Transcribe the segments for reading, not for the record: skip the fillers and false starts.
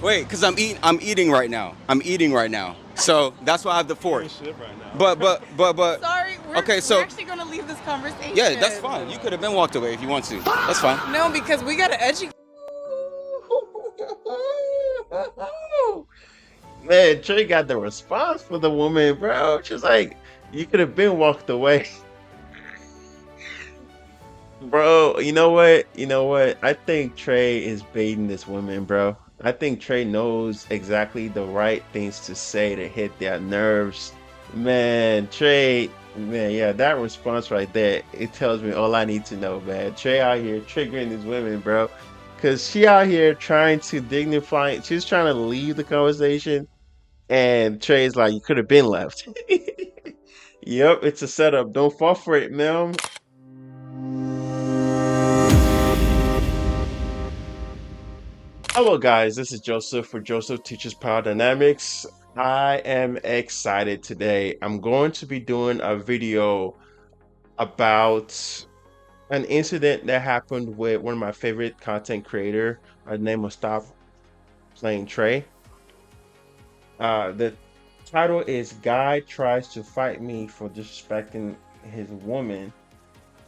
wait, because I'm eating right now. I'm eating right now. So that's why I have the fork. Shit right now. But. Sorry, Okay, so we're actually gonna leave this conversation. yeah, that's fine. You could have been walked away if you want to. That's fine. No, because we gotta educate. Man, Trey got the response for the woman, bro. She's like, you could have been walked away. Bro, you know what? You know what? I think Trey is baiting this woman, bro. I think Trey knows exactly the right things to say to hit their nerves. Man, Trey, man, yeah, that response right there, it tells me all I need to know, man. Trey out here triggering these women, bro. Cause she out here trying to dignify, she's trying to leave the conversation, and Trey's like, you could have been left. Yep, it's a setup. Don't fall for it, man. Hello, guys. This is Joseph for Joseph Teaches Power Dynamics. I am excited today. I'm going to be doing a video about an incident that happened with one of my favorite content creator. Her name was Stop Playing Trey. The title is Guy Tries to Fight Me for Disrespecting His Woman,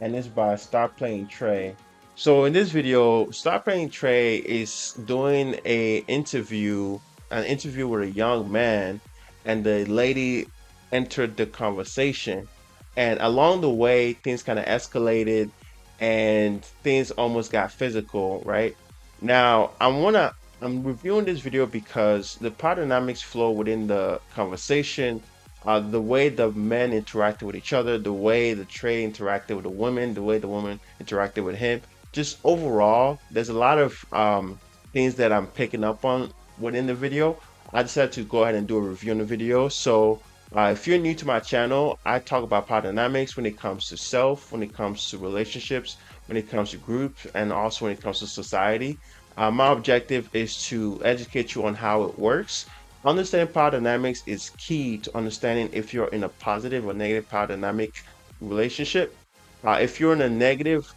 and it's by Stop Playing Trey. So in this video, Stop Playing Trey is doing an interview with a young man, and the lady entered the conversation, and along the way things kind of escalated and things almost got physical. Right now, I'm reviewing this video because the power dynamics flow within the conversation, the way the men interacted with each other, the way the Trey interacted with the woman, the way the woman interacted with him. Just overall, there's a lot of things that I'm picking up on within the video. I decided to go ahead and do a review on the video. So if you're new to my channel, I talk about power dynamics when it comes to self, when it comes to relationships, when it comes to groups, and also when it comes to society. My objective is to educate you on how it works. Understanding power dynamics is key to understanding if you're in a positive or negative power dynamic relationship. If you're in a negative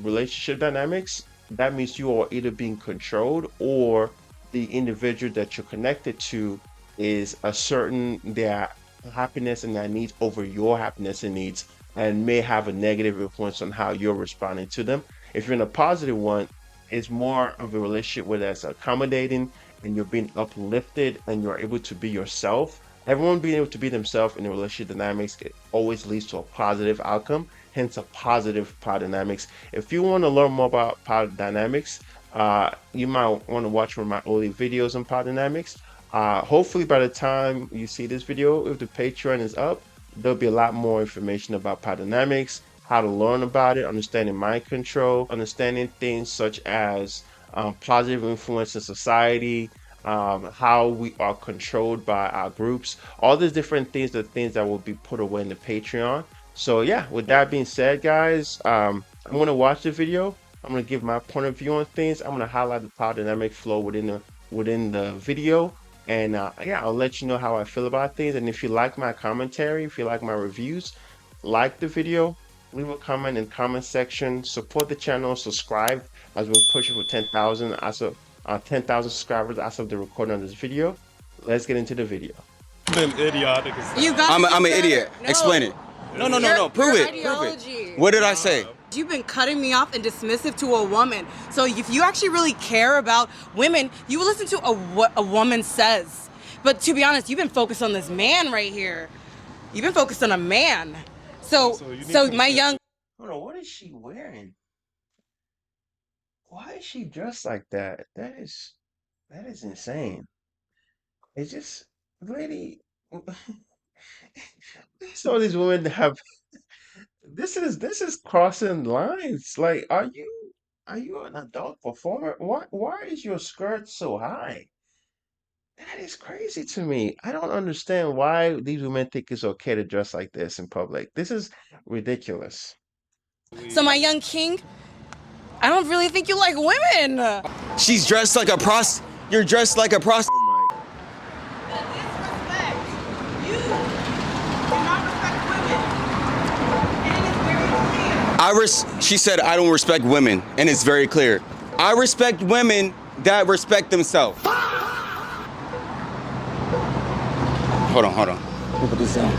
relationship dynamics, that means you are either being controlled, or the individual that you're connected to is asserting their happiness and their needs over your happiness and needs, and may have a negative influence on how you're responding to them. If you're in a positive one, it's more of a relationship where that's accommodating and you're being uplifted and you're able to be yourself. Everyone being able to be themselves in a relationship dynamics, it always leads to a positive outcome, hence a positive power dynamics. If you want to learn more about power dynamics, you might want to watch one of my early videos on power dynamics. Hopefully by the time you see this video, if the Patreon is up, there'll be a lot more information about power dynamics, how to learn about it, understanding mind control, understanding things such as positive influence in society, how we are controlled by our groups, all these different things, the things that will be put away in the Patreon. So yeah, with that being said, guys, I'm going to watch the video. I'm going to give my point of view on things. I'm going to highlight the power dynamic flow within the video. And yeah, I'll let you know how I feel about things. And if you like my commentary, if you like my reviews, like the video, leave a comment in the comment section, support the channel, subscribe as we're pushing for 10,000 as of 10,000 subscribers as of the recording of this video. Let's get into the video. Been idiotic. I'm an idiot. No. Explain it. No. Prove it. What did I say? You've been cutting me off and dismissive to a woman. So if you actually really care about women, you will listen to what a woman says. But to be honest, you've been focused on this man right here. You've been focused on a man. So my young. Hold on, what is she wearing? Why is she dressed like that? That is insane. It's just, lady. So these women have. This is crossing lines. Like, are you an adult performer? Why is your skirt so high? That is crazy to me. I don't understand why these women think it's okay to dress like this in public. This is ridiculous. So my young king, I don't really think you like women. She's dressed like a You're dressed like a prost. Oh my. Disrespect. You do not respect women. And it is very clear. She said I don't respect women, and it's very clear. I respect women that respect themselves. Hold on, hold on. Let me put this down.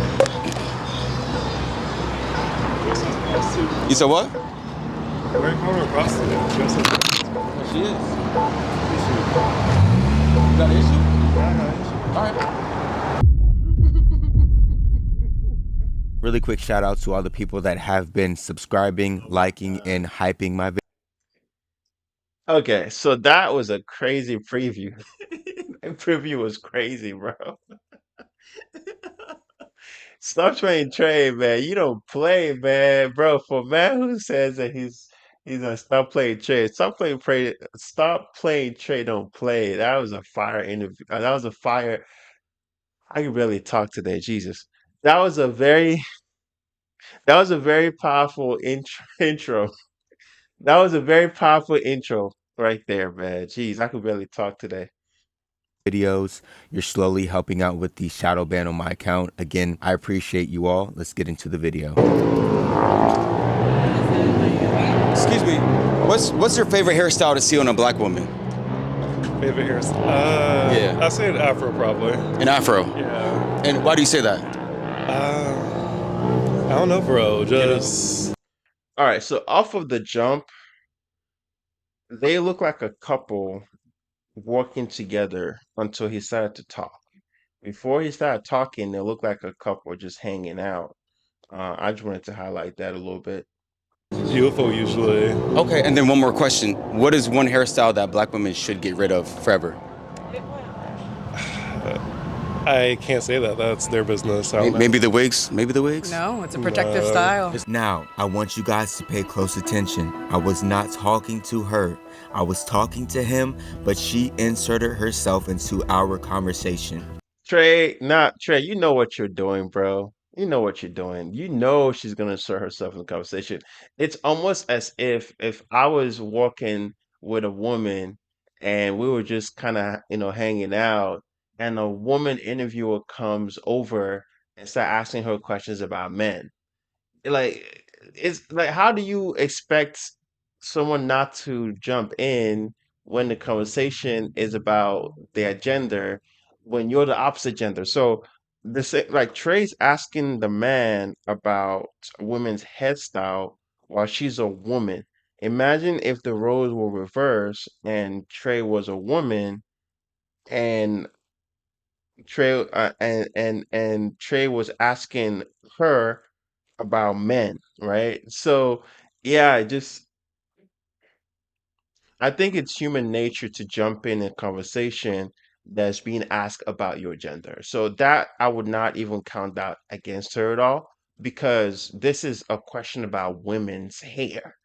You said what? Where you calling her a prostitute? She is. You got an issue? Yeah, I got an issue. All right. Really quick shout out to all the people that have been subscribing, liking, and hyping my videos. Okay, so that was a crazy preview. That preview was crazy, bro. Stop playing Trey, man. You don't play, man, bro. For a man who says that he's gonna stop playing Trey, stop playing Trey. Don't play. That was a fire interview. That was a fire. I can barely talk today. Jesus, that was a very that was a very powerful intro. Intro. That was a very powerful intro right there, man. Jeez, I could barely talk today. Videos. You're slowly helping out with the shadow ban on my account. Again, I appreciate you all. Let's get into the video. Excuse me. What's your favorite hairstyle to see on a black woman? Favorite hairstyle? Yeah. I say an afro probably. An afro. Yeah. And why do you say that? I don't know, bro. Just All right, so off of the jump, they look like a couple working together until he started to talk. Before he started talking, they looked like a couple just hanging out. I just wanted to highlight that a little bit. beautiful usually. Okay, and then one more question. What is one hairstyle that black women should get rid of forever? I can't say that. That's their business. I don't know. Maybe the wigs? Maybe the wigs? No, it's a protective No. style. Now, I want you guys to pay close attention. I was not talking to her. I was talking to him, but she inserted herself into our conversation. Trey, you know what you're doing, bro. You know what you're doing. You know she's gonna insert herself in the conversation. It's almost as if I was walking with a woman and we were just kind of, hanging out, and a woman interviewer comes over and start asking her questions about men. Like, it's like, how do you expect someone not to jump in when the conversation is about their gender when you're the opposite gender? So like Trey's asking the man about a women's hairstyle while she's a woman. Imagine if the roles were reversed and Trey was a woman and Trey was asking her about men, right? So, yeah, I think it's human nature to jump in a conversation that's being asked about your gender. So that I would not even count that against her at all because this is a question about women's hair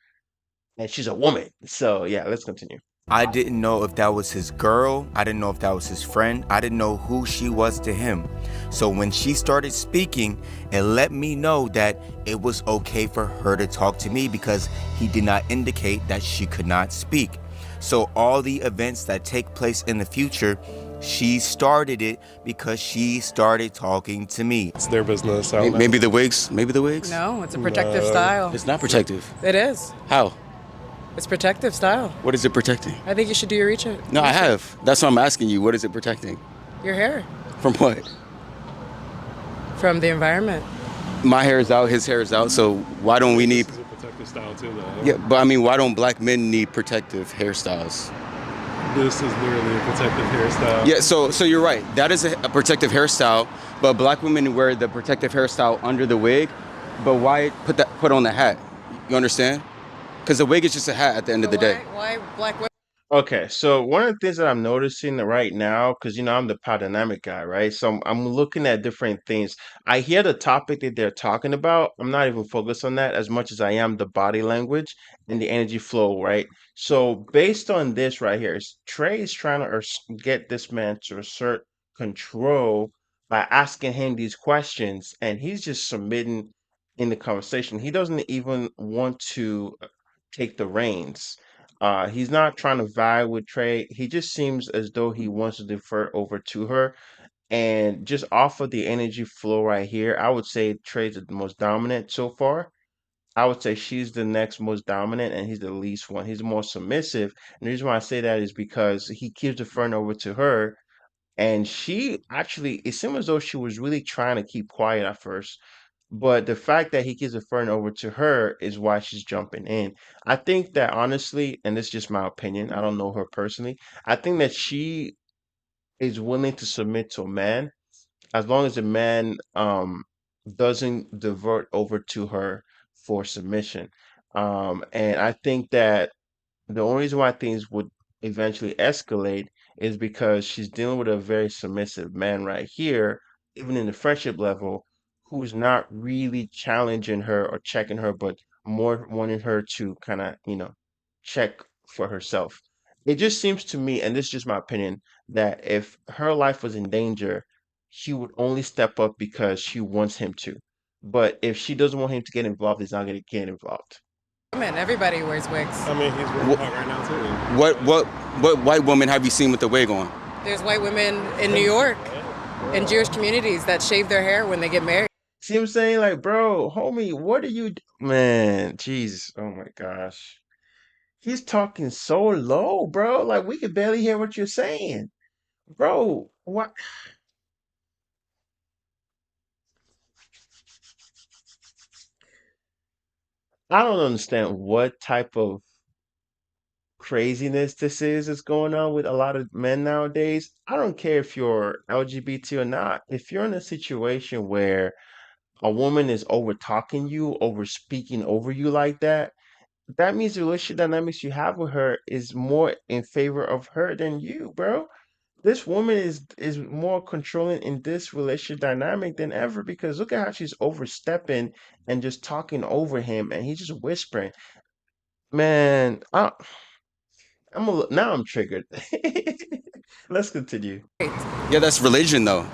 and she's a woman. So, yeah, let's continue. I didn't know if that was his girl. I didn't know if that was his friend. I didn't know who she was to him. So when she started speaking, it let me know that it was okay for her to talk to me because he did not indicate that she could not speak. So all the events that take place in the future, she started it because she started talking to me. It's their business. I don't know. Maybe the wigs? Maybe the wigs? No, it's a protective No. style. It's not protective. It is. How? It's protective style. What is it protecting? I think you should do your research. No, I have. That's why I'm asking you. What is it protecting? Your hair From what? from the environment. My hair is out, his hair is out, so why don't we need... This is a protective style too, though. Yeah, but I mean, why don't black men need protective hairstyles? This is literally a protective hairstyle. Yeah, so you're right. That is a protective hairstyle, but black women wear the protective hairstyle under the wig, but why put on the hat? You understand? Because the wig is just a hat at the end of the day. Why black women? Okay, so one of the things that I'm noticing right now, because I'm the power dynamic guy, right? So I'm looking at different things. I hear the topic that they're talking about. I'm not even focused on that as much as I am the body language and the energy flow, right? So based on this right here, Trey is trying to get this man to assert control by asking him these questions, and he's just submitting in the conversation. He doesn't even want to take the reins. He's not trying to vie with Trey. He just seems as though he wants to defer over to her. And just off of the energy flow right here, I would say Trey's the most dominant so far. I would say she's the next most dominant and he's the least one. He's the more submissive. And the reason why I say that is because he keeps deferring over to her. And she actually, it seemed as though she was really trying to keep quiet at first. But the fact that he keeps referring over to her is why she's jumping in. I think that honestly, and this is just my opinion, I don't know her personally. I think that she is willing to submit to a man as long as the man doesn't divert over to her for submission. And I think that the only reason why things would eventually escalate is because she's dealing with a very submissive man right here, even in the friendship level, who's not really challenging her or checking her, but more wanting her to kind of, check for herself. It just seems to me, and this is just my opinion, that if her life was in danger, she would only step up because she wants him to. But if she doesn't want him to get involved, he's not going to get involved. Women, everybody wears wigs. I mean, he's wearing What one right now too. what white woman have you seen with the wig on? There's white women in New York, in Jewish communities that shave their hair when they get married. See what I'm saying? Like, bro, homie, what are you Man, jeez. Oh my gosh. He's talking so low, bro. Like we could barely hear what you're saying. Bro, what? I don't understand what type of craziness this is going on with a lot of men nowadays. I don't care if you're LGBT or not. If you're in a situation where a woman is over talking you, over speaking over you like that, that means the relationship dynamics you have with her is more in favor of her than you, bro. This woman is more controlling in this relationship dynamic than ever because look at how she's overstepping and just talking over him and he's just whispering. Man, now I'm triggered. Let's continue. Yeah, that's religion though.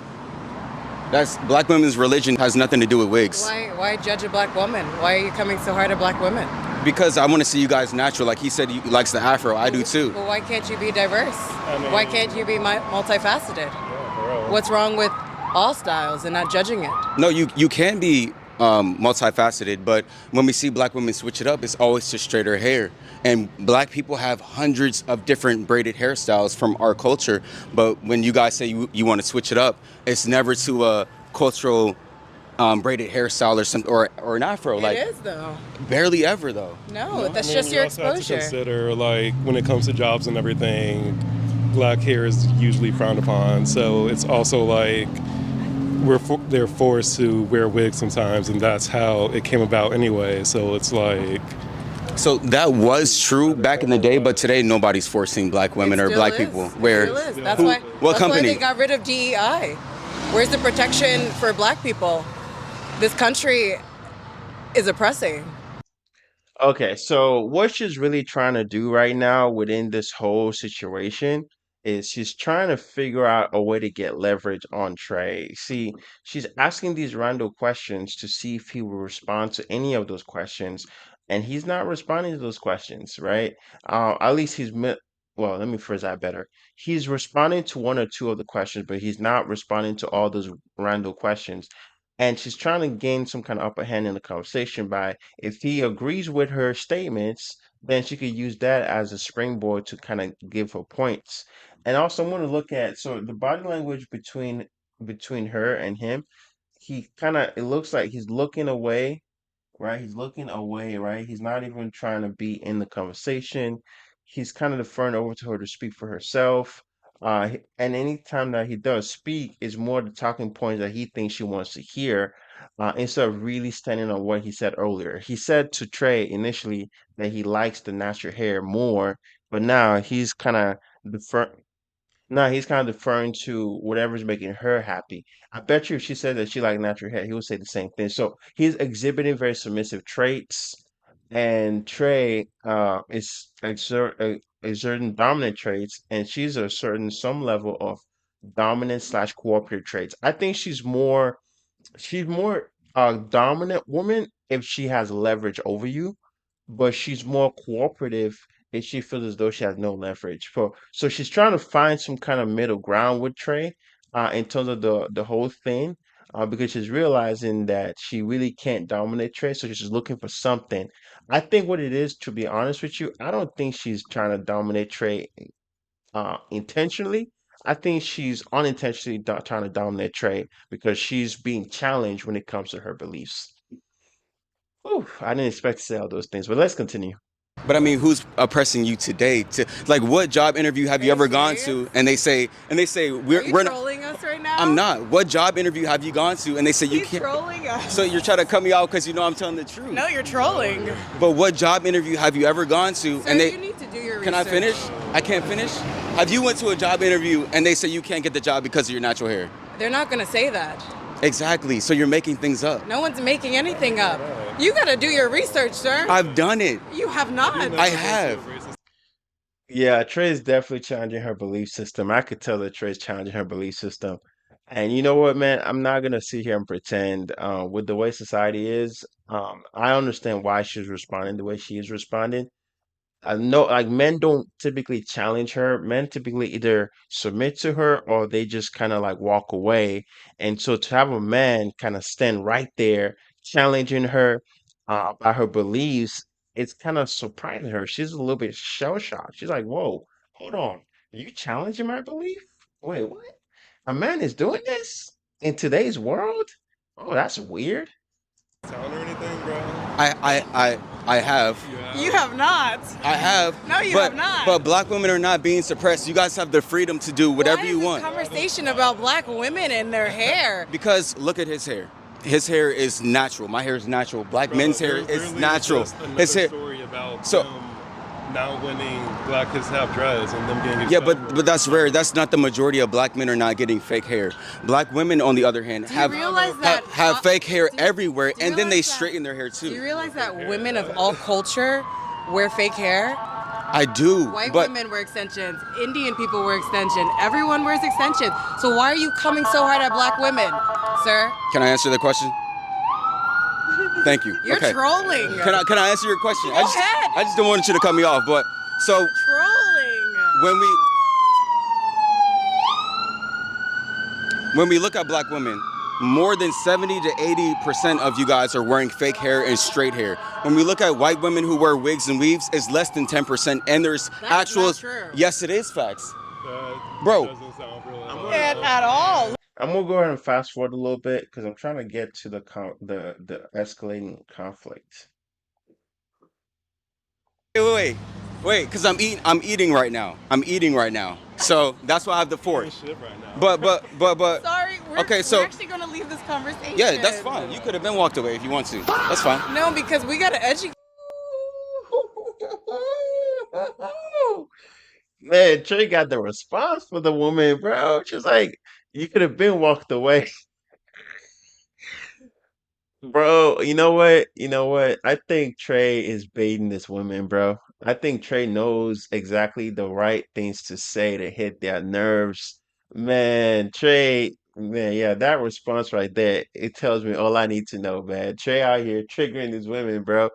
That's black women's religion has nothing to do with wigs. Why judge a black woman? Why are you coming so hard at black women? Because I want to see you guys natural. Like he said, he likes the afro. I do too. Well, why can't you be diverse? mean- Why can't you be multifaceted? Yeah, for real. What's wrong with all styles and not judging it? No, you can be multifaceted, but when we see black women switch it up, it's always to straighter hair. And black people have hundreds of different braided hairstyles from our culture. But when you guys say you want to switch it up, it's never to a cultural braided hairstyle or something or an afro. Like It is though. barely ever though. No, that's I mean, just you your also have to exposure. consider, like, when it comes to jobs and everything, black hair is usually frowned upon. So it's also like they're forced to wear wigs sometimes, and that's how it came about anyway. So it's like, So that was true back in the day, but today nobody's forcing black women It or still black is. people. It Where still is. That's Who- why. what that's company? why they got rid of DEI. Where's the protection for black people? This country is oppressing. Okay, so what she's really trying to do right now within this whole situation is she's trying to figure out a way to get leverage on Trey. See, she's asking these random questions to see if he will respond to any of those questions, and he's not responding to those questions, right? At least well, let me phrase that better. He's responding to one or two of the questions, but he's not responding to all those random questions. And she's trying to gain some kind of upper hand in the conversation by if he agrees with her statements, then she could use that as a springboard to kind of give her points. And also, I want to look at so the body language between her and him. He kind of it looks like he's looking away, right? He's looking away, right? He's not even trying to be in the conversation. He's kind of deferring over to her to speak for herself. And anytime that he does speak, is more the talking points that he thinks she wants to hear, instead of really standing on what he said earlier. He said to Trey initially that he likes the natural hair more, but now he's kind of defer no, he's kind of deferring to whatever's making her happy. I bet you if she said that she liked natural hair, he would say the same thing. So he's exhibiting very submissive traits, and Trey exerting dominant traits, and she's a certain some level of dominant slash cooperative traits. I think she's more a dominant woman if she has leverage over you, but she's more cooperative if she feels as though she has no leverage. So she's trying to find some kind of middle ground with Trey, in terms of the whole thing. because she's realizing that she really can't dominate Trey, so she's looking for something. I think what it is, to be honest with you, I don't think she's trying to dominate Trey intentionally. I think she's unintentionally trying to dominate Trey because she's being challenged when it comes to her beliefs. Whew, I didn't expect to say all those things, but let's continue. But I mean, who's oppressing you today? To like, what job interview have Are you you ever gone serious? to? And they say Are we're you we're not. trolling us right now? I'm not. What job interview have you gone to? And they say you He's can't. trolling us. So you're trying to cut me out because you know I'm telling the truth. No, you're trolling. But what job interview have you ever gone to? Sir, And they you need to do your can I research. finish? I can't finish. Have you went to a job interview and they say you can't get the job because of your natural hair? They're not gonna say that. Exactly. So you're making things up. No one's making anything up. You gotta do your research, sir. I've done it. You have not. I have. Yeah, Trey's definitely challenging her belief system. I could tell that Trey's challenging her belief system. And you know what, man? I'm not gonna sit here and pretend. With the way society is, I understand why she's responding the way she is responding. I know, like men don't typically challenge her. Men typically either submit to her or they just kind of like walk away. And so to have a man kind of stand right there challenging her by her beliefs, it's kind of surprising her. She's a little bit shell shocked. She's like, "Whoa, hold on, are you challenging my belief? Wait, what? A man is doing this in today's world? Oh, that's weird." Town or anything, bro? I have. You have not. I have. No, you but, have not. But black women are not being suppressed. You guys have the freedom to do whatever Why you is want. this conversation about black women and their hair? Because look at his hair. His hair is natural. My hair is natural. Black Bro, men's hair there is really natural. Just another His hair. story about So- them now winning Black Kids Have Dreads and them getting Yeah, expelled. but that's rare. That's not the majority of black men are not getting fake hair. Black women, on the other hand, Do you have realize that have fake hair do you- everywhere, do you and then they realize that- straighten their hair Do you too. realize that women of all culture wear fake hair? I do, White but women wear extensions. Indian people wear extensions. Everyone wears extensions. So why are you coming so hard at black women, sir? can I answer the question? Thank you. You're okay. trolling. Can I answer your question? Go ahead. I just don't want you to cut me off. But so Trolling. when we look at black women, more than 70 to 80% of you guys are wearing fake hair and straight hair. When we look at white women who wear wigs and weaves, it's less than 10%. And there's That's actual. not true. Yes, it is facts. That Bro. doesn't sound real At all. I'm gonna go ahead and fast forward a little bit because I'm trying to get to the escalating conflict. Wait, because I'm eating right now. I'm eating right now. So that's why I have the fork. Shit right now. But Sorry, Okay, so- we're actually gonna leave this conversation. yeah, that's fine. You could have been walked away if you want to. That's fine. No, because we gotta educate. Man, Trey got the response for the woman, bro. She's like, you could have been walked away. Bro, you know what? You know what? I think Trey is baiting this woman, bro. I think Trey knows exactly the right things to say to hit their nerves. Man, Trey, man, yeah, that response right there, it tells me all I need to know, man. Trey out here triggering these women, bro.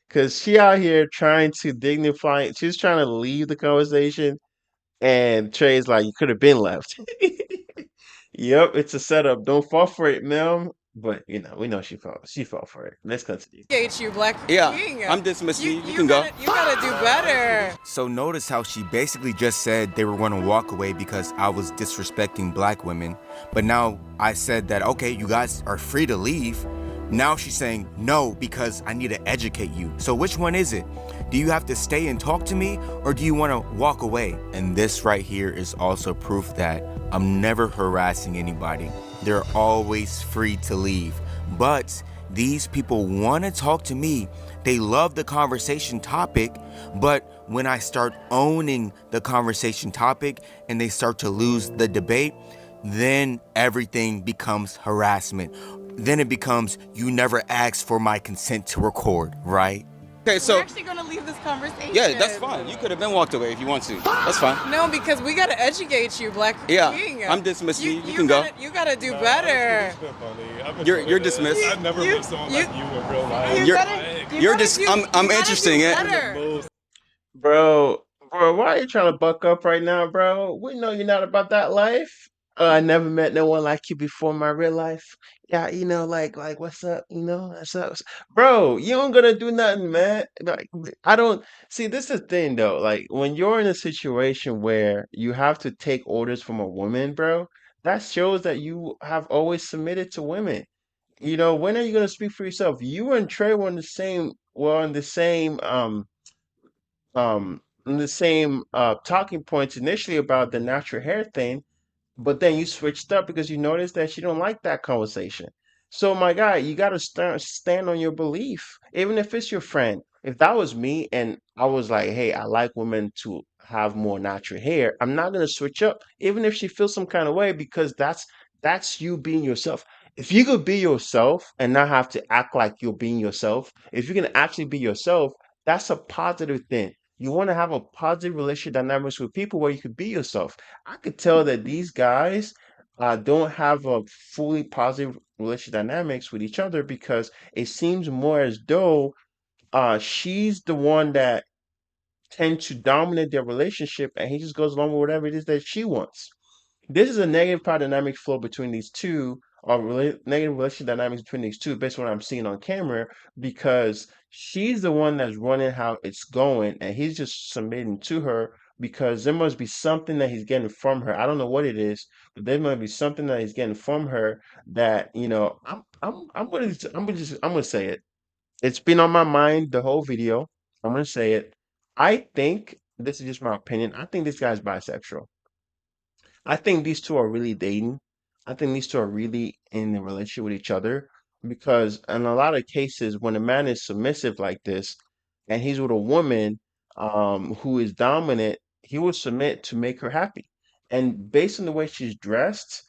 Because she out here trying to dignify, she's trying to leave the conversation, and Trey's like, you could have been left. Yep, it's a setup. Don't fall for it, ma'am. But you know, we know she fell. She fell for it. Let's continue. You, Black Yeah, King. I'm dismissing you. You can go. You gotta do better. So notice how she basically just said they were going to walk away because I was disrespecting black women. But now I said that, okay, you guys are free to leave. Now she's saying no because I need to educate you. So which one is it? Do you have to stay and talk to me or do you want to walk away? And this right here is also proof that I'm never harassing anybody. They're always free to leave. But these people want to talk to me. They love the conversation topic, but when I start owning the conversation topic and they start to lose the debate, then everything becomes harassment. Then it becomes, you never asked for my consent to record, right? Okay, so We're actually gonna leave this conversation. yeah, that's fine. You could have been walked away if you want to. That's fine. No, because we gotta educate you, Black Yeah, King. I'm dismissing you. You can go. You gotta do Nah, better. It's been funny. I've been You're doing this. dismissed. I've never You- met someone you- like you in real life. You're- you you're gotta just- do- I'm you gotta interesting, do eh? better. Most Bro, why are you trying to buck up right now, bro? We know you're not about that life. I never met no one like you before in my real life. Yeah, what's up? What's up? Bro, you ain't gonna do nothing, man. Like, I don't see. This is the thing, though. Like, when you're in a situation where you have to take orders from a woman, bro, that shows that you have always submitted to women. When are you gonna speak for yourself? You and Trey were on the same talking points initially about the natural hair thing, but then you switched up because you noticed that she don't like that conversation. So my guy, you gotta stand on your belief, even if it's your friend. If that was me and I was like, hey, I like women to have more natural hair, I'm not gonna switch up, even if she feels some kind of way, because that's you being yourself. If you could be yourself and not have to act like you're being yourself, if you can actually be yourself, that's a positive thing. You want to have a positive relationship dynamics with people where you could be yourself. I could tell that these guys don't have a fully positive relationship dynamics with each other because it seems more as though she's the one that tends to dominate their relationship and he just goes along with whatever it is that she wants. This is a negative power dynamic flow between these two, or negative relationship dynamics between these two, based on what I'm seeing on camera, because she's the one that's running how it's going, and he's just submitting to her because there must be something that he's getting from her. I don't know what it is, but there must be something that he's getting from her that I'm gonna say it. It's been on my mind the whole video. I'm gonna say it. I think this is just my opinion. I think this guy's bisexual. I think these two are really dating. I think these two are really in a relationship with each other because in a lot of cases, when a man is submissive like this and he's with a woman who is dominant, he will submit to make her happy. And based on the way she's dressed,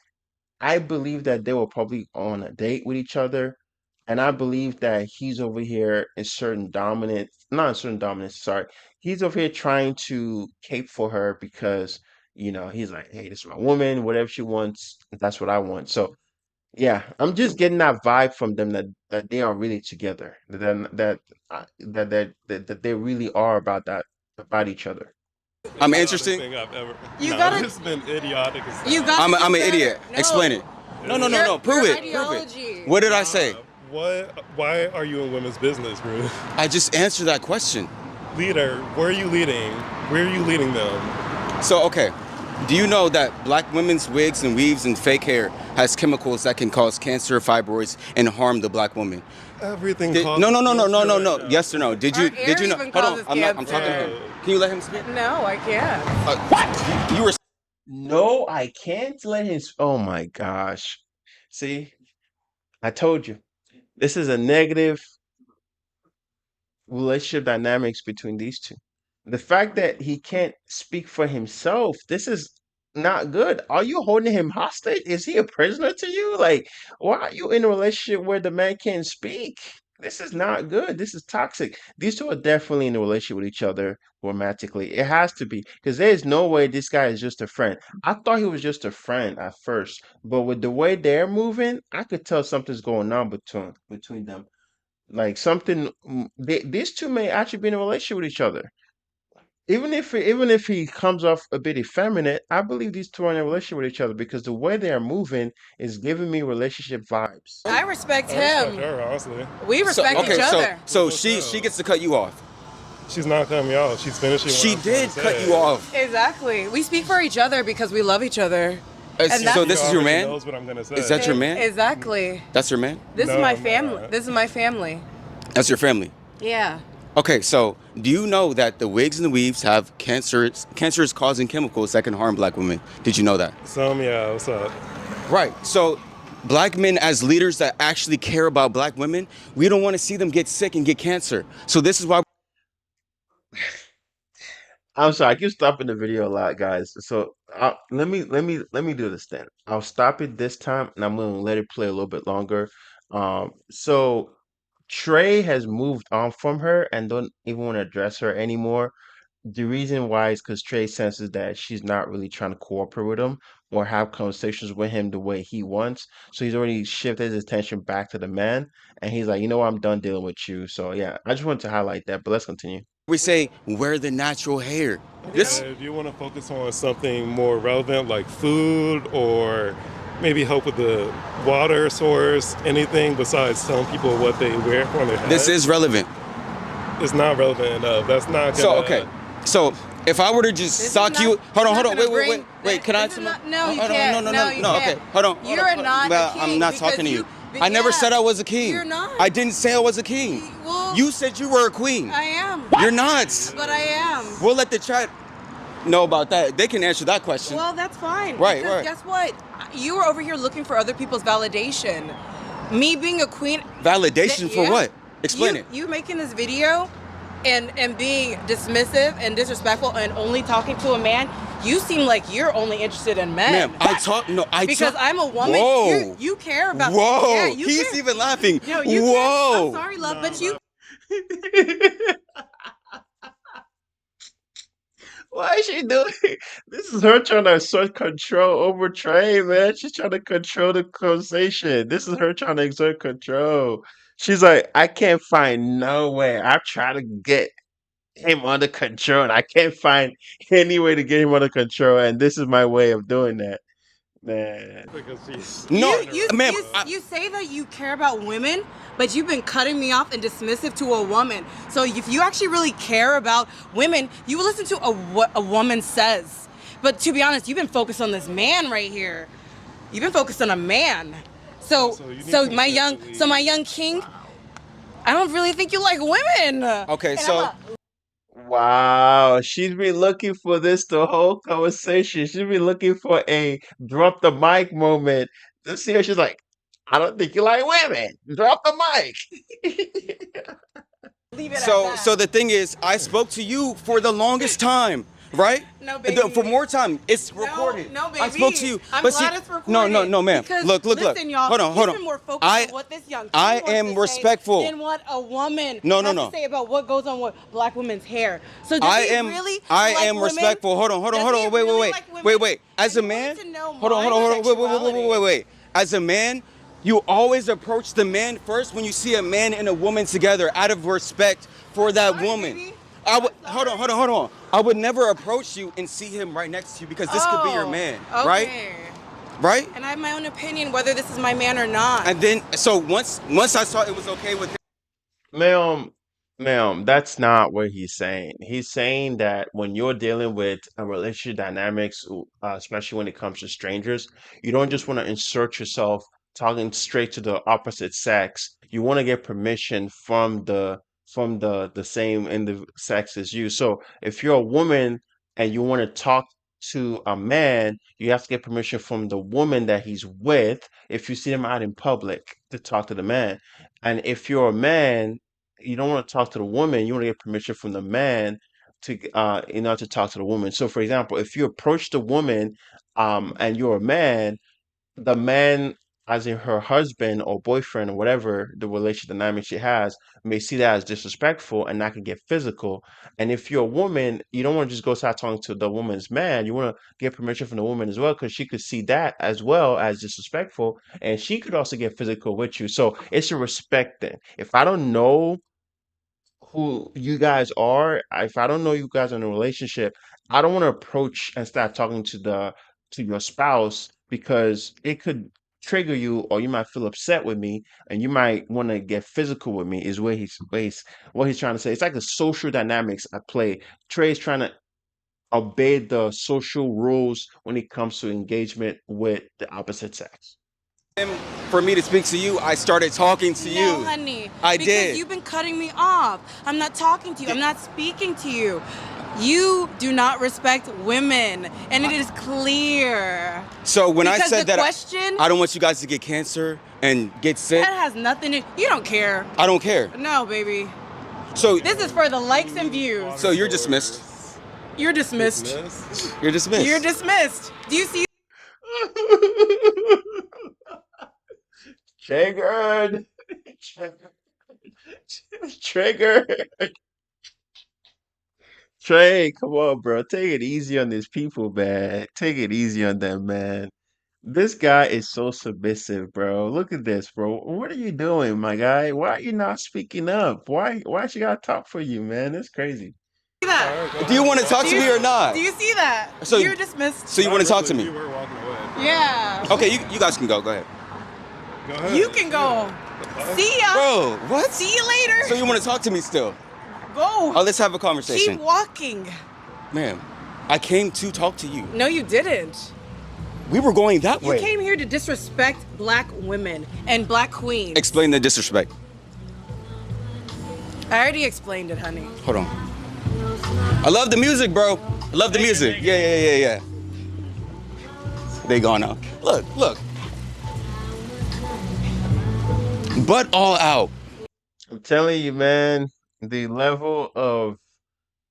I believe that they were probably on a date with each other, and I believe that he's over here in certain dominance, not in certain dominance, sorry. He's over here trying to cape for her because, he's like, hey, this is my woman, whatever she wants, that's what I want. So, yeah, I'm just getting that vibe from them that they are really together, that they really are about each other. I'm Idiotic interesting. thing I've ever. You No, gotta, it's been idiotic as you stuff. got to I'm an consider. idiot. Explain it. No, No. Prove your it. Prove it. ideology. What did I say? What? Why are you in women's business, bro? I just answered that question. Leader, where are you leading? Where are you leading them? So, okay. Do you know that black women's wigs and weaves and fake hair has chemicals that can cause cancer, fibroids, and harm the black woman? Everything Did, causes no. cancer right now. Yes or no? Did you? Our Did air you know? even Hold on. causes I'm talking to cancer. him. Can you let him speak? No, I can't. What? You were. No, I can't let him. Oh my gosh. See, I told you. This is a negative relationship dynamics between these two. The fact that he can't speak for himself, this is not good. Are you holding him hostage? Is he a prisoner to you? Like, why are you in a relationship where the man can't speak? This is not good. This is toxic. These two are definitely in a relationship with each other romantically. It has to be because there's no way this guy is just a friend. I thought he was just a friend at first, but with the way they're moving, I could tell something's going on between them. Like something, these two may actually be in a relationship with each other. Even if he comes off a bit effeminate, I believe these two are in a relationship with each other because the way they are moving is giving me relationship vibes. I respect I respect him. her, honestly. We respect each other. So she gets to cut you off. She's not cutting me off. She's finishing. She what I'm trying did to cut say. you off. Exactly. We speak for each other because we love each other. And So that's- this is She your already man? knows what I'm gonna say. Is that your man? Exactly. That's your man? This is No, my I'm family. not. This is my family. That's your family. Yeah. Okay, so do you know that the wigs and the weaves have cancerous causing chemicals that can harm black women? Did you know that? Yeah, what's up? Right. So black men as leaders that actually care about black women, we don't want to see them get sick and get cancer. So this is why. I'm sorry, I keep stopping the video a lot, guys. So let me do this then. I'll stop it this time, and I'm gonna let it play a little bit longer. So Trey has moved on from her and don't even want to address her anymore. The reason why is because Trey senses that she's not really trying to cooperate with him or have conversations with him the way he wants. So he's already shifted his attention back to the man, and he's like, you know what, I'm done dealing with you. So yeah, I just wanted to highlight that, but let's continue. We say wear the natural hair. This Do you want to focus on something more relevant like food or maybe help with the water source, anything besides telling people what they wear on their head? this is relevant. It's not relevant enough. That's not gonna... So okay. So if I were to just This is sock not- you, hold on, it's not gonna wait. bring- Can I? this is not- no, you hold on, can't. No, No, you okay, can't. hold on. You're hold on. not a Well, king I'm not because talking to you. you- I never yeah. said I was a king. You're not. I didn't say I was a king. Well- You said you were a queen. I am. You're not. But I am. We'll let the chat know about that. They can answer that question. Well, that's fine. Right, because right. Guess what? You were over here looking for other people's validation. Me being a queen. Validation for Yeah. what? Explain you, it. You making this video and being dismissive and disrespectful and only talking to a man. You seem like you're only interested in men. Ma'am, because I'm a woman. Whoa. You care about. Whoa. Yeah, you He's care. even laughing. No, you Whoa. Care. I'm sorry, love, but you. Why is she doing? This is her trying to assert control over Trey, man. She's trying to control the conversation. This is her trying to exert control. She's like, I can't find no way. I'm trying to get him under control, and I can't find any way to get him under control, and this is my way of doing that, man. Because she's... No, ma'am. You say that you care about women, but you've been cutting me off and dismissive to a woman. So if you actually really care about women, you will listen to what a woman says. But to be honest, you've been focused on this man right here. You've been focused on a man. So my young king, I don't really think you like women. Okay, And so Wow, she's been looking for this the whole conversation. She's been looking for a drop the mic moment. Let's see her. She's like, I don't think you like women. Drop the mic. Leave it at So, that. so the thing is, I spoke to you for the longest time, right? No, baby. For more time, it's recorded. No, baby. I spoke to you. I'm but glad see, it's recorded. no, ma'am. Because Look. listen, y'all, Hold on. you've been more focused on what this young king I wants am to say respectful. than what a woman No. has to say about what goes on with black women's hair. So does I he am really I like am women? respectful. Hold on. Does he really like women? Wait. As a And you man, need to know hold on. my sexuality. Wait. As a man, you always approach the man first when you see a man and a woman together out of respect for that Sorry, woman. baby. I would I'm hold sorry. on. I would never approach you and see him right next to you because this could be your man, right? Okay. Right? And I have my own opinion whether this is my man or not. And then so once I saw it was okay with him. Ma'am, that's not what he's saying. He's saying that when you're dealing with a relationship dynamics, especially when it comes to strangers, you don't just want to insert yourself talking straight to the opposite sex. You want to get permission from the same in the sex as you. So if you're a woman and you want to talk to a man, you have to get permission from the woman that he's with if you see him out in public to talk to the man. And if you're a man, you don't want to talk to the woman, you want to get permission from the man to in order to talk to the woman. So for example, if you approach the woman and you're a man, the man, as in her husband or boyfriend or whatever the relationship dynamic she has, may see that as disrespectful and that can get physical. And if you're a woman, you don't want to just go start talking to the woman's man. You want to get permission from the woman as well because she could see that as well as disrespectful, and she could also get physical with you. So it's a respect thing. If I don't know who you guys are, if I don't know you guys are in a relationship, I don't want to approach and start talking to your spouse because it could trigger you or you might feel upset with me and you might want to get physical with me is what he's trying to say. It's like the social dynamics at play. Trey's trying to obey the social rules when it comes to engagement with the opposite sex. For me to speak to you, I started talking to you. No, honey. I because did. You've been cutting me off. I'm not talking to you. I'm not speaking to you. You do not respect women, and it is clear. So when I Because said the that question- I don't want you guys to get cancer and get sick, That has nothing to. You don't care. I don't care. No, baby. So This is for the likes and views. so you're dismissed. You're dismissed. You're dismissed. You're dismissed. Do you see? Triggered. Triggered. Trey, come on, bro. Take it easy on these people, man. Take it easy on them, man. This guy is so submissive, bro. Look at this, bro. What are you doing, my guy? Why are you not speaking up? Why she gotta talk for you, man? That's crazy. See that? Do you want to talk to me or not? Do you see that? So- You're dismissed. So you want to talk to me? You were walking away. Yeah. Okay, you guys can go. Go ahead. Go ahead. You can go. See ya. Bro, what? See you later. So you want to talk to me still? Go. Oh, let's have a conversation. Keep walking. Ma'am, I came to talk to you. No, you didn't. We were going that You way. came here to disrespect black women and black queens. Explain the disrespect. I already explained it, honey. Hold on. I love the music, bro. I love the music. Yeah. They gone now. Look. But all out. I'm telling you, man, the level of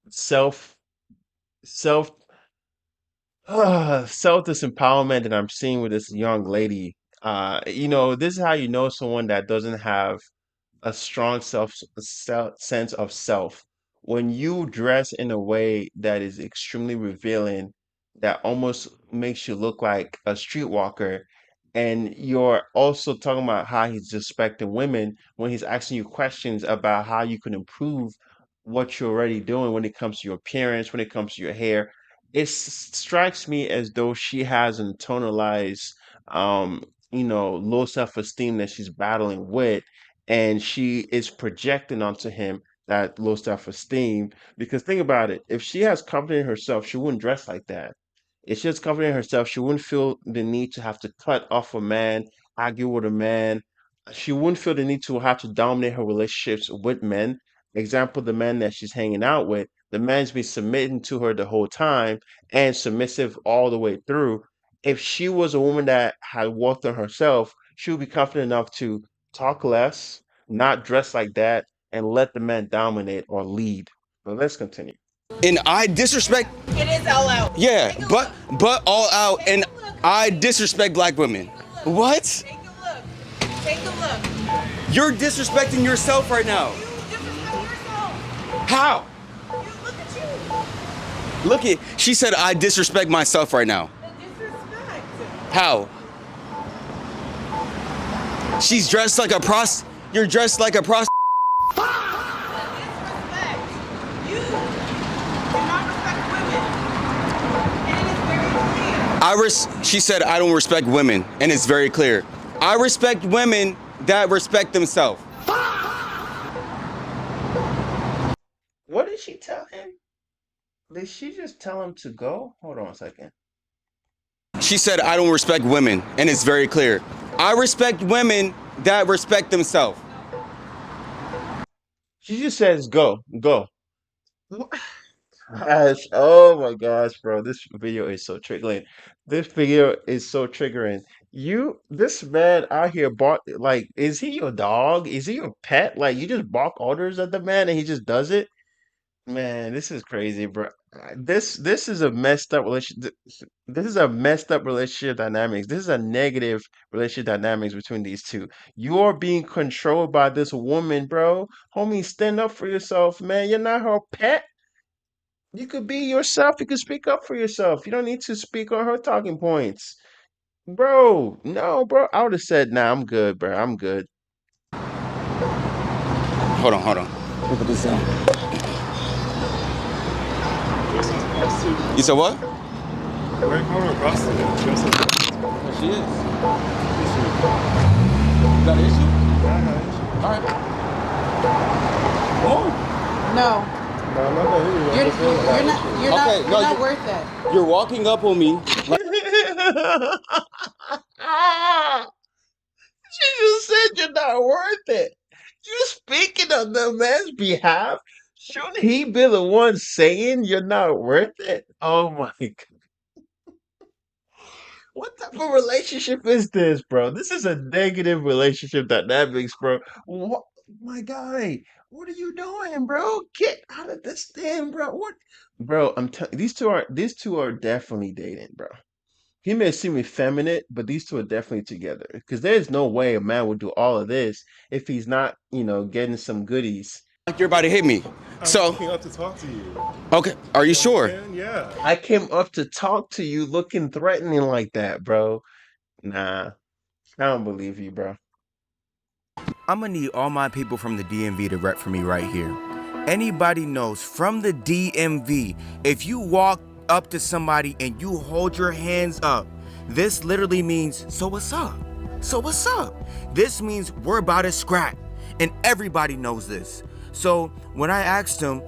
self self self disempowerment that I'm seeing with this young lady. This is how you know someone that doesn't have a strong sense of self. When you dress in a way that is extremely revealing, that almost makes you look like a streetwalker, and you're also talking about how he's disrespecting women when he's asking you questions about how you can improve what you're already doing when it comes to your appearance, when it comes to your hair. Strikes me as though she has an internalized, low self-esteem that she's battling with, and she is projecting onto him that low self-esteem. Because think about it, if she has confidence in herself, she wouldn't dress like that. If she has confidence in herself, she wouldn't feel the need to have to cut off a man, argue with a man. She wouldn't feel the need to have to dominate her relationships with men. Example, the man that she's hanging out with, the man's been submitting to her the whole time and submissive all the way through. If she was a woman that had worked on herself, she would be confident enough to talk less, not dress like that, and let the man dominate or lead. But let's continue. And I disrespect. It is all out. Yeah, Take a but look. all out, Take and a look. I disrespect black women. What? Take a look. Take a look. You're disrespecting yourself right now. You disrespect yourself. How? Look at you. She said I disrespect myself right now. The disrespect. How? She's dressed like a You're dressed like a prostitute. The disrespect. You do not respect women. And it is very clear. She said I don't respect women, and it's very clear. I respect women that respect themselves. What did she tell him? Did she just tell him to go? Hold on a second. She said I don't respect women, and it's very clear. I respect women that respect themselves. She just says go, go. Gosh, oh my gosh, bro. This video is so triggering. This video is so triggering. This man out here bark, like, is he your dog? Is he your pet? Like, you just bark orders at the man and he just does it? Man, this is crazy, bro. This is a messed up relationship. This is a messed up relationship dynamics. This is a negative relationship dynamics between these two. You're being controlled by this woman, bro. Homie, stand up for yourself, man. You're not her pet. You could be yourself. You could speak up for yourself. You don't need to speak on her talking points. Bro, no, bro. I would have said, nah, I'm good, bro. I'm good. Hold on. Let me put this down. You said what? We're going to prostitute. She is. You got an issue? All right. Oh. No. You're not worth it. You're walking up on me. She just said you're not worth it. You speaking on the man's behalf? Shouldn't he be the one saying you're not worth it? Oh my God. What type of relationship is this, bro? This is a negative relationship dynamics, bro. What, my guy? What are you doing, bro? Get out of this thing, bro. What, bro? I'm telling these two are definitely dating, bro. He may seem effeminate, but these two are definitely together. Because there's no way a man would do all of this if he's not, getting some goodies. Like you're about to hit me. I'm looking up to talk to you. Okay, are you sure? Yeah. I came up to talk to you looking threatening like that, bro. Nah, I don't believe you, bro. I'm gonna need all my people from the DMV to rep for me right here. Anybody knows from the DMV, if you walk up to somebody and you hold your hands up, this literally means, so what's up? So what's up? This means we're about to scrap. And everybody knows this. So when I asked him,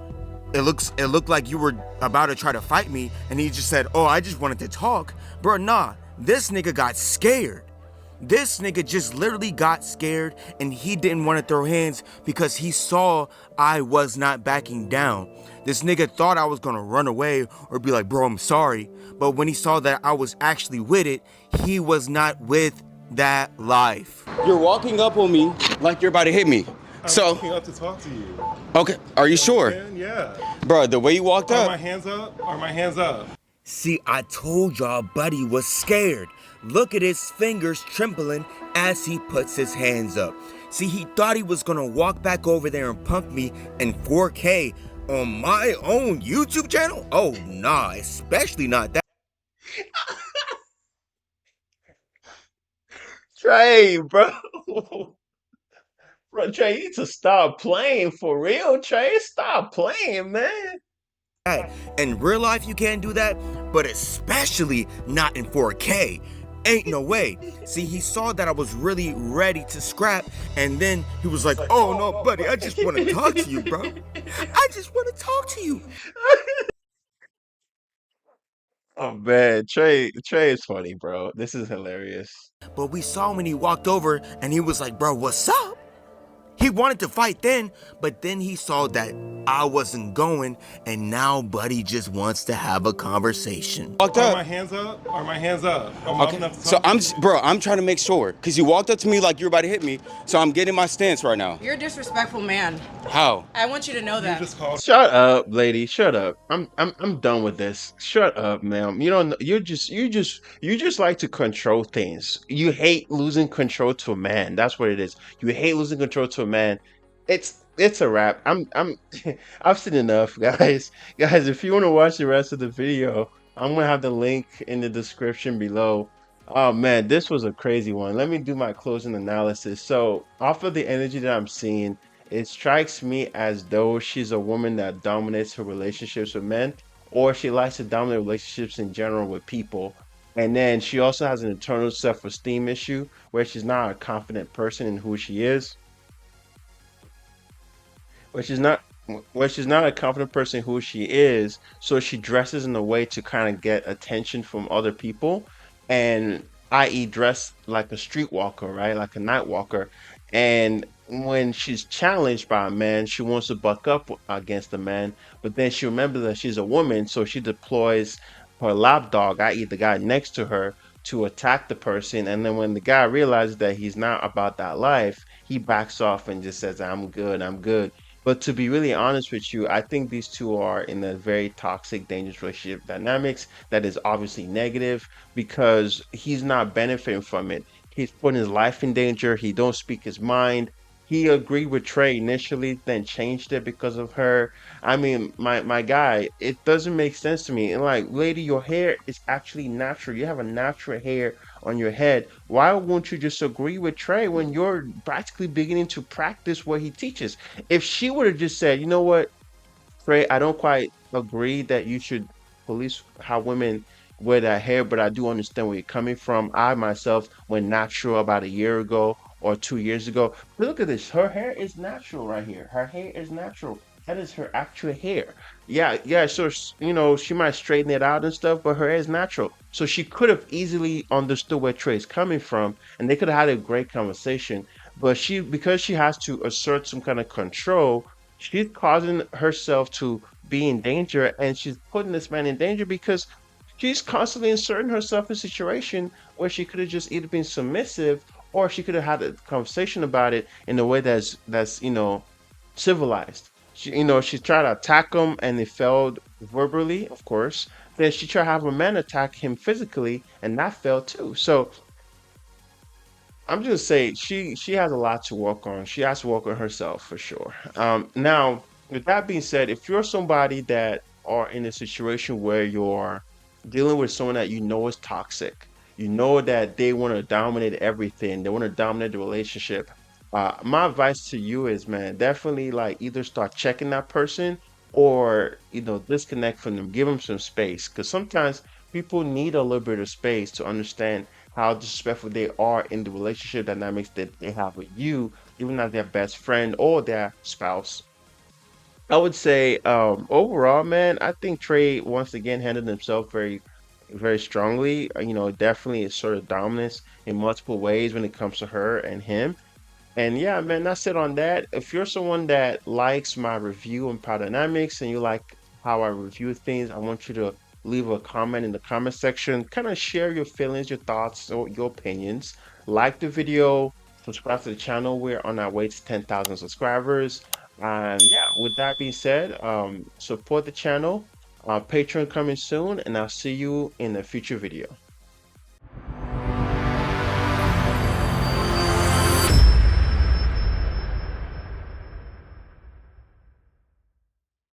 it looked like you were about to try to fight me, and he just said, oh, I just wanted to talk. Bro, nah, this nigga got scared. This nigga just literally got scared, and he didn't want to throw hands because he saw I was not backing down. This nigga thought I was gonna run away or be like, bro, I'm sorry. But when he saw that I was actually with it, he was not with that life. You're walking up on me like you're about to hit me. I'm walking up to talk to you. Okay, are you sure? Yeah. Bro, the way you walked Are up. my hands up? Are my hands up? See, I told y'all Buddy was scared. Look at his fingers trembling as he puts his hands up. See, he thought he was gonna walk back over there and punk me in 4K on my own YouTube channel? Oh, nah, especially not that. Trey, bro. Bro, Trey, you need to stop playing for real, Trey. Stop playing, man. In real life, you can't do that, but especially not in 4K. Ain't no way. See, he saw that I was really ready to scrap, and then he was like, oh no, buddy, I just want to talk to you, bro. I just want to talk to you. Oh man, Trey is funny, bro. This is hilarious. But we saw him when he walked over, and he was like, bro, what's up? He wanted to fight then, but then he saw that I wasn't going, and now Buddy just wants to have a conversation. Walked Are up. my hands up? Are my hands up? I'm walking Okay. up to So talk I'm to you. bro, I'm trying to make sure because you walked up to me like you're about to hit me. So I'm getting my stance right now. You're a disrespectful man. How? I want you to know You that. just called. Shut up, lady. Shut up. I'm done with this. Shut up, ma'am. You don't. You just like to control things. You hate losing control to a man. That's what it is. You hate losing control to a man. It's a wrap. I've seen enough, guys. Guys, if you want to watch the rest of the video, I'm gonna have the link in the description below. Oh man, this was a crazy one. Let me do my closing analysis. So, off of the energy that I'm seeing, it strikes me as though she's a woman that dominates her relationships with men, or she likes to dominate relationships in general with people. And then she also has an internal self-esteem issue where she's not a confident person in who she is, where she's not where she's not a confident person who she is, so she dresses in a way to kind of get attention from other people, and i.e. dress like a streetwalker, right? Like a night walker. And when she's challenged by a man, she wants to buck up against the man, but then she remembers that she's a woman, so she deploys her lapdog, i.e. the guy next to her, to attack the person. And then when the guy realizes that he's not about that life, he backs off and just says, I'm good, I'm good. But to be really honest with you, I think these two are in a very toxic, dangerous relationship dynamics that is obviously negative because he's not benefiting from it. He's putting his life in danger. He don't speak his mind. He agreed with Trey initially, then changed it because of her. I mean, my guy, it doesn't make sense to me. And like, lady, your hair is actually natural. You have a natural hair on your head. Why won't you just agree with Trey when you're practically beginning to practice what he teaches? If she would have just said, you know what, Trey, I don't quite agree that you should police how women wear their hair, but I do understand where you're coming from. I myself went natural about a year ago or 2 years ago. But look at this. Her hair is natural right here. Her hair is natural. That is her actual hair. Yeah, yeah. So, she might straighten it out and stuff, but her hair is natural. So she could have easily understood where Trey's coming from, and they could have had a great conversation. But because she has to assert some kind of control, she's causing herself to be in danger, and she's putting this man in danger because she's constantly inserting herself in a situation where she could have just either been submissive, or she could have had a conversation about it in a way that's civilized. She tried to attack him and it failed verbally, of course. Then she tried to have a man attack him physically, and that failed too. So I'm just saying she has a lot to work on. She has to work on herself for sure. Now, with that being said, if you're somebody that are in a situation where you're dealing with someone that you know is toxic, you know that they want to dominate everything, they want to dominate the relationship, My advice to you is, man, definitely like either start checking that person or, disconnect from them, give them some space. Because sometimes people need a little bit of space to understand how disrespectful they are in the relationship dynamics that they have with you, even as their best friend or their spouse. I would say, overall, man, I think Trey once again handled himself very, very strongly. Definitely is sort of dominance in multiple ways when it comes to her and him. And yeah, man, that's it on that. If you're someone that likes my review on Power Dynamics and you like how I review things, I want you to leave a comment in the comment section. Kind of share your feelings, your thoughts, or your opinions. Like the video, subscribe to the channel. We're on our way to 10,000 subscribers. And yeah, with that being said, support the channel. Patreon coming soon, and I'll see you in a future video.